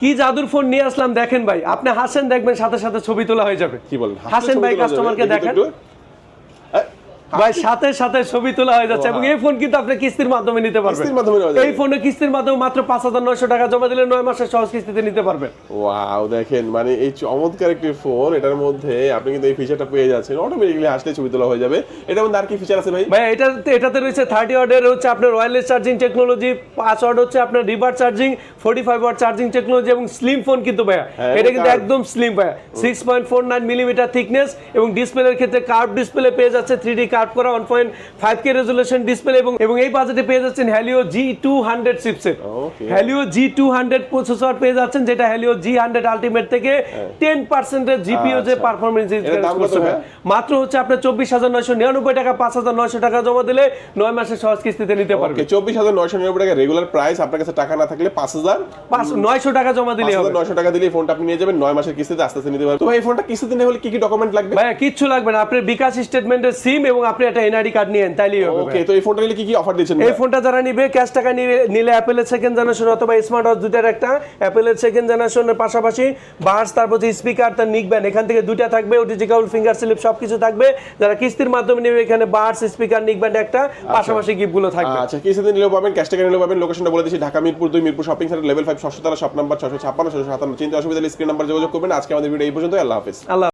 কি জাদুর ফোন নিয়ে আসলাম দেখেন ভাই, আপনি হাসেন দেখবেন সাথে সাথে ছবি তোলা হয়ে যাবে। কি বলেন? হাসেন ভাই, কাস্টমারকে দেখেন ভাই, সাথে সাথে ছবি তোলা হয়ে যাচ্ছে। এবং এই ফোন কিন্তু আপনি কিস্তির মাধ্যমে নিতে পারবেন। এই ফোনে কিস্তির মাধ্যমে মাত্র 5,900 টাকা জমা দিলে 9 মাসের সহজ কিস্তিতে নিতে পারবেন। ওয়াও, দেখেন মানে এই চমৎকার একটি ফোন, এটার মধ্যে আপনি কিন্তু এই ফিচারটা পেয়ে যাচ্ছেন, অটোমেটিক্যালি হাসলে ছবি তোলা হয়ে যাবে। এটার মধ্যে আর কি ফিচার আছে ভাই? ভাই এটাতে রয়েছে 30 ওয়াটের হচ্ছে আপনার ওয়্যারলেস চার্জিং টেকনোলজি, 5 ওয়াট হচ্ছে আপনার reverse charging, 45 watt charging technology এবং স্লিম ফোন কিন্তু ভাই। এটা কিন্তু একদম স্লিম ভাই, 6.49 মিলিমিটার থিকনেস এবং ডিসপ্লের ক্ষেত্রে কার্ভ ডিসপ্লে পেয়ে যাচ্ছে, 3D কার্ভ করা 1.5K রেজোলিউশন ডিসপ্লে এবং এই বাজেটে পেয়ে যাচ্ছেন Helio G200 chipset. Helio G200 processor পেয়ে যাচ্ছেন, যেটা Helio G100 আলটিমেট থেকে 10% এর জিপিইউ যে পারফরম্যান্স ইনক্রিজ করছে মাত্র হচ্ছে আপনার 24,999 টাকা, 5,900 টাকা জমা দিলে 9 মাসের সহজ কিস্তিতে নিতে পারবেন। 24,999 টাকা রেগুলার প্রাইস, আপনার কাছে টাকা না থাকলে 5,900 টাকা জমা দিলে হবে। 5,900 টাকা দিলে এই ফোনটা আপনি নিয়ে যাবেন, 9 মাসের কিস্তিতে আস্তে আস্তে নিতে পারবেন। তো ভাই এই ফোনটা কিস্তিতে নিতে হলে কি কি ডকুমেন্ট লাগবে? ভাই কিচ্ছু লাগবে না, আপনার বিকাশ স্টেটমেন্টের সিম এবং আপনি একটা এনআইডি কার্ড নিয়ে তাইলেই হবে। ওকে, তো এই ফোনটা নিলে কি কি অফার দিচ্ছেন? এই ফোনটা যারা নিবে ক্যাশ টাকা নিলে অ্যাপেলের সেকেন্ড জেনারেশন অথবা স্মার্ট ওয়াচ দুটার একটা, অ্যাপেলের সেকেন্ড জেনারেশনের পাশাপাশি বাস, তারপর যে স্পিকার, তার নিক ব্যান্ড এখান থেকে দুইটা থাকবে, ওটিজি কেবল, ফিঙ্গার স্লিপ সবকিছু থাকবে। যারা কিস্তির মাধ্যমে নিবে এখানে বাস, স্পিকার, নিক ব্যান্ড একটা, পাশাপাশি গিফটগুলো থাকবে। আচ্ছা, কিস্তিতে নিলেও পাবেন, ক্যাশ টাকা নিলেও পাবেন। লোকেশনটা বলে দিচ্ছি, Dhaka Mirpur 2 Mirpur shopping centre level 5 ষষ্ঠ তলা, শপ নাম্বার 656 657। চিন্তা অসুবিধা হলে স্ক্রিন নাম্বার যোগাযোগ করবেন। আজকে আমাদের ভিডিও এই পর্যন্ত। আল্লাহ হাফেজ। আল্লাহ।